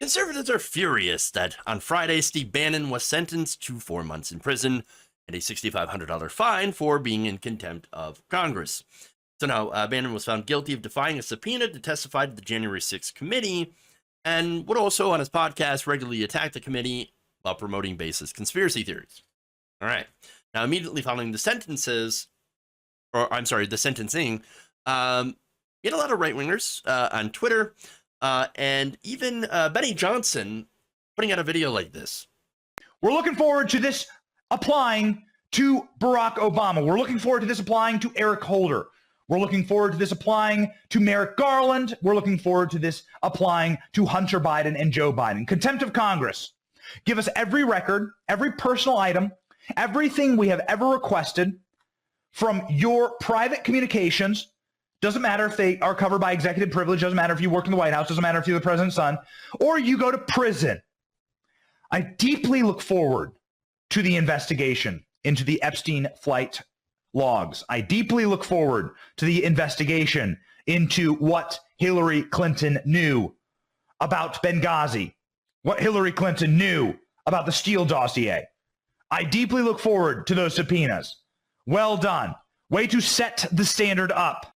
Conservatives are furious that on Friday, Steve Bannon was sentenced to 4 months in prison and a $6,500 fine for being in contempt of Congress. So now Bannon was found guilty of defying a subpoena to testify to the January 6th committee and would also, on his podcast, regularly attack the committee while promoting baseless conspiracy theories. All right. Now, immediately following the sentencing, he had a lot of right-wingers on Twitter, and even Benny Johnson putting out a video like this. We're looking forward to this applying to Barack Obama. We're looking forward to this applying to Eric Holder. We're looking forward to this applying to Merrick Garland. We're looking forward to this applying to Hunter Biden and Joe Biden. Contempt of Congress. Give us every record, every personal item, everything we have ever requested from your private communications. Doesn't matter if they are covered by executive privilege. Doesn't matter if you worked in the White House. Doesn't matter if you're the president's son or you go to prison. I deeply look forward to the investigation into the Epstein flight logs. I deeply look forward to the investigation into what Hillary Clinton knew about Benghazi, what Hillary Clinton knew about the Steele dossier. I deeply look forward to those subpoenas. Well done. Way to set the standard up.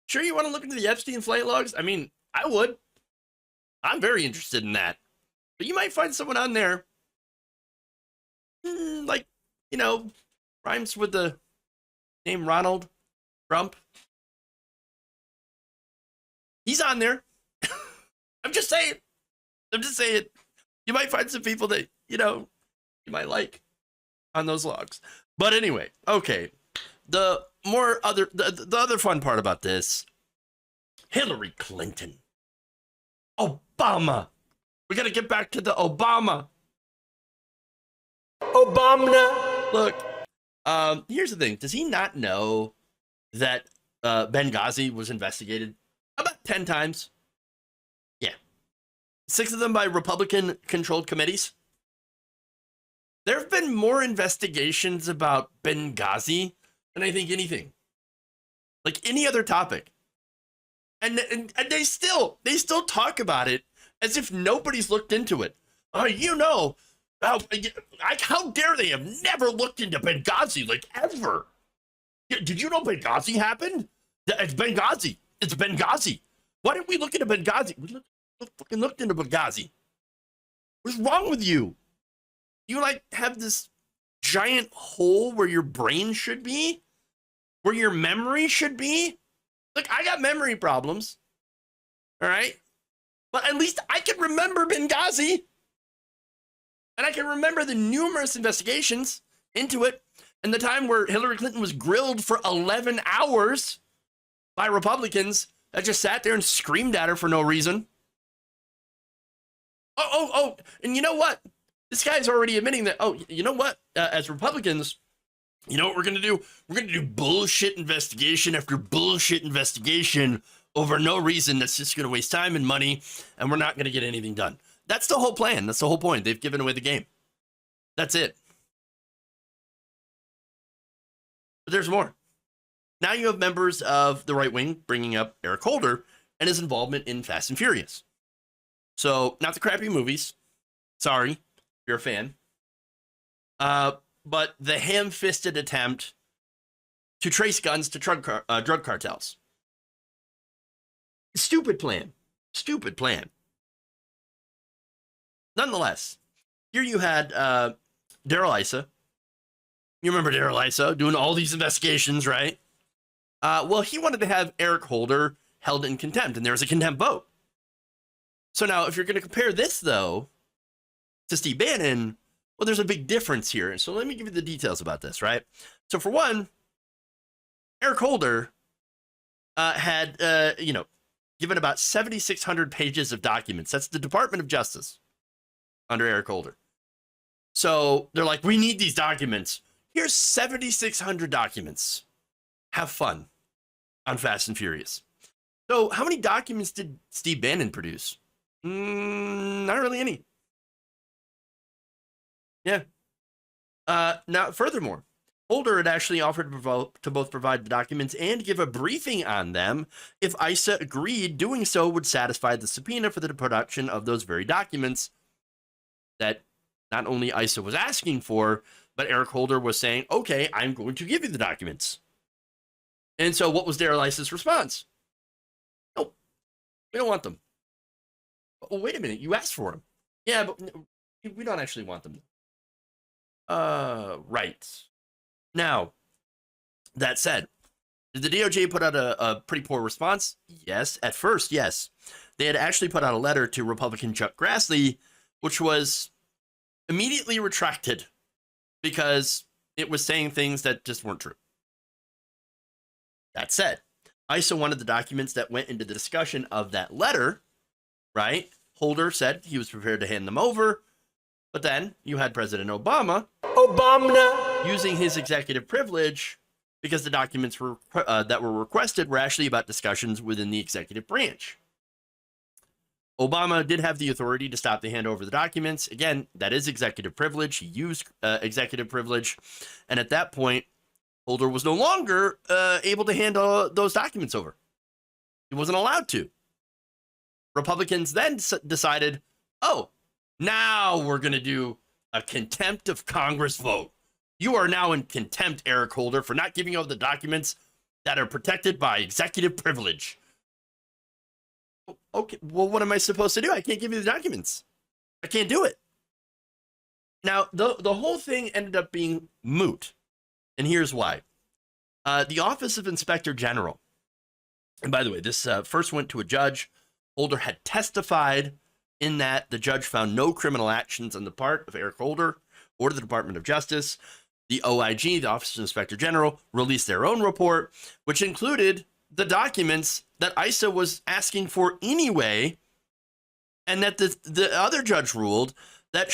Sure you want to look into the Epstein flight logs? I mean, I would. I'm very interested in that. But you might find someone on there, like, you know, rhymes with the name Ronald Trump. He's on there. I'm just saying. You might find some people that, you know, you might like on those logs. But anyway, okay. The other fun part about this, Hillary Clinton, Obama. We got to get back to the Obama. Look, here's the thing. Does he not know that Benghazi was investigated about 10 times? Yeah. 6 of them by Republican-controlled committees. There have been more investigations about Benghazi than I think anything. Like any other topic. And they still talk about it as if nobody's looked into it. Oh, you know, how dare they have never looked into Benghazi, like ever? Did you know Benghazi happened? It's Benghazi. It's Benghazi. Why didn't we look into Benghazi? We fucking looked into Benghazi. What's wrong with you? You like have this giant hole where your brain should be? Where your memory should be? Look, I got memory problems. All right? But at least I can remember Benghazi. And I can remember the numerous investigations into it and the time where Hillary Clinton was grilled for 11 hours by Republicans that just sat there and screamed at her for no reason. And you know what? This guy's already admitting that, you know what? As Republicans, you know what we're going to do? We're going to do bullshit investigation after bullshit investigation over no reason that's just going to waste time and money, and we're not going to get anything done. That's the whole plan. That's the whole point. They've given away the game. That's it. But there's more. Now you have members of the right wing bringing up Eric Holder and his involvement in Fast and Furious. So, not the crappy movies. Sorry, if you're a fan. But the ham-fisted attempt to trace guns to drug cartels. Stupid plan. Stupid plan. Nonetheless, here you had Darrell Issa. You remember Darrell Issa doing all these investigations, right? Well, he wanted to have Eric Holder held in contempt, and there was a contempt vote. So now, if you're going to compare this, though, to Steve Bannon, well, there's a big difference here. And so let me give you the details about this, right? So for one, Eric Holder had, given about 7,600 pages of documents. That's the Department of Justice under Eric Holder. So they're like, we need these documents. Here's 7,600 documents. Have fun on Fast and Furious. So how many documents did Steve Bannon produce? Not really any. Yeah. Now, furthermore, Holder had actually offered to both provide the documents and give a briefing on them if ISA agreed doing so would satisfy the subpoena for the production of those very documents that not only ISA was asking for, but Eric Holder was saying, okay, I'm going to give you the documents. And so what was Darrell Issa's response? Nope, we don't want them. Oh, wait a minute, you asked for them. Yeah, but we don't actually want them. Right. Now, that said, did the DOJ put out a pretty poor response? Yes. At first, yes. They had actually put out a letter to Republican Chuck Grassley, which was immediately retracted because it was saying things that just weren't true. That said, ISA wanted the documents that went into the discussion of that letter, right? Holder said he was prepared to hand them over, but then you had President Obama using his executive privilege because the documents were that were requested were actually about discussions within the executive branch. Obama did have the authority to stop the handover of the documents. Again, that is executive privilege. He used executive privilege. And at that point, Holder was no longer able to hand those documents over. He wasn't allowed to. Republicans then decided, oh, now we're going to do a contempt of Congress vote. You are now in contempt, Eric Holder, for not giving over the documents that are protected by executive privilege. Okay, well, what am I supposed to do? I can't give you the documents. I can't do it. Now, the whole thing ended up being moot. And here's why. The Office of Inspector General, and by the way, this first went to a judge. Holder had testified in that the judge found no criminal actions on the part of Eric Holder or the Department of Justice. The OIG, the Office of Inspector General, released their own report, which included the documents that ISA was asking for anyway, and that the other judge ruled that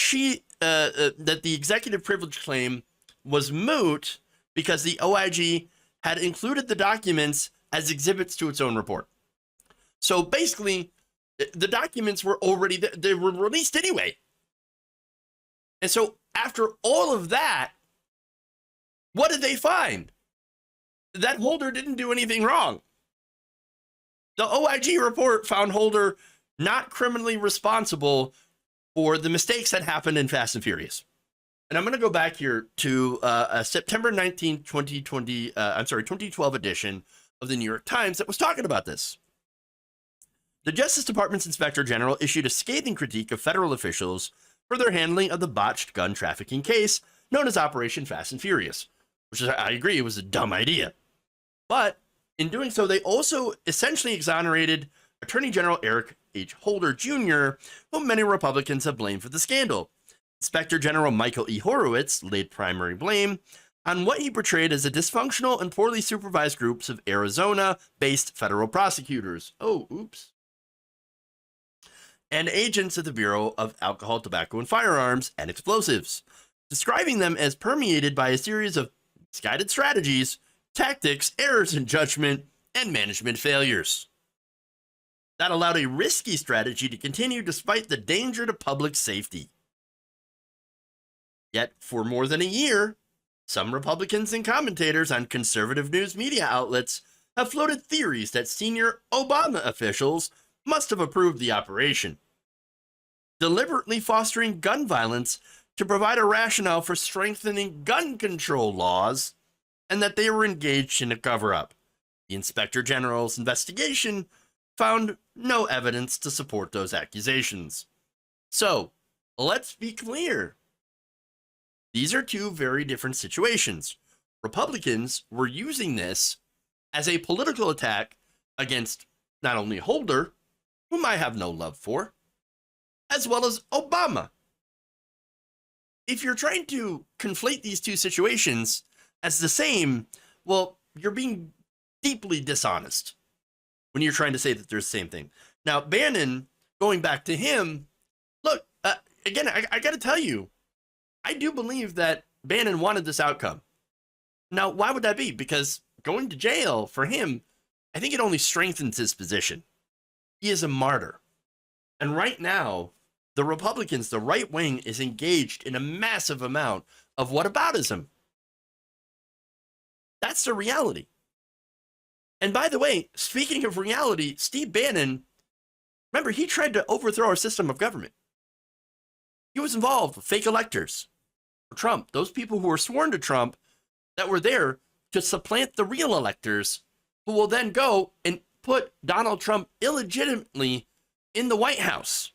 that the executive privilege claim was moot because the OIG had included the documents as exhibits to its own report. So basically, the documents were already they were released anyway. And so after all of that, what did they find? That Holder didn't do anything wrong. The OIG report found Holder not criminally responsible for the mistakes that happened in Fast and Furious. And I'm going to go back here to a September 19, 2012 edition of the New York Times that was talking about this. The Justice Department's Inspector General issued a scathing critique of federal officials for their handling of the botched gun trafficking case known as Operation Fast and Furious, which I agree was a dumb idea. But in doing so, they also essentially exonerated Attorney General Eric H. Holder Jr., whom many Republicans have blamed for the scandal. Inspector General Michael E. Horowitz laid primary blame on what he portrayed as a dysfunctional and poorly supervised groups of Arizona-based federal prosecutors. Oh, oops. And agents of the Bureau of Alcohol, Tobacco, and Firearms and Explosives, describing them as permeated by a series of misguided strategies, tactics, errors in judgment, and management failures. That allowed a risky strategy to continue despite the danger to public safety. Yet, for more than a year, some Republicans and commentators on conservative news media outlets have floated theories that senior Obama officials must have approved the operation, deliberately fostering gun violence to provide a rationale for strengthening gun control laws, and that they were engaged in a cover-up. The Inspector General's investigation found no evidence to support those accusations. So, let's be clear. These are two very different situations. Republicans were using this as a political attack against not only Holder, whom I have no love for, as well as Obama. If you're trying to conflate these two situations as the same, well, you're being deeply dishonest when you're trying to say that they're the same thing. Now, Bannon, going back to him, look, again, I got to tell you, I do believe that Bannon wanted this outcome. Now, why would that be? Because going to jail for him, I think it only strengthens his position. He is a martyr. And right now, the Republicans, the right wing, is engaged in a massive amount of whataboutism. That's the reality. And by the way, speaking of reality, Steve Bannon, remember, he tried to overthrow our system of government. He was involved with fake electors for Trump, those people who were sworn to Trump that were there to supplant the real electors who will then go and put Donald Trump illegitimately in the White House.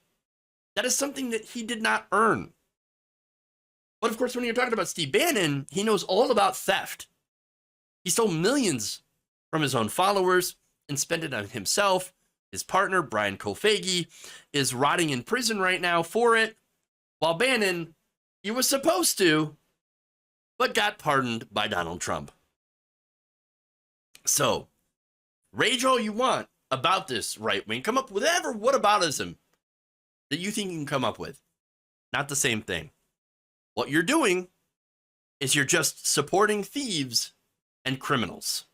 That is something that he did not earn. But of course, when you're talking about Steve Bannon, he knows all about theft. He stole millions from his own followers and spent it on himself. His partner, Brian Kofagi, is rotting in prison right now for it, while Bannon, he was supposed to, but got pardoned by Donald Trump. So, rage all you want about this right wing. Come up with whatever whataboutism that you think you can come up with. Not the same thing. What you're doing is you're just supporting thieves and criminals.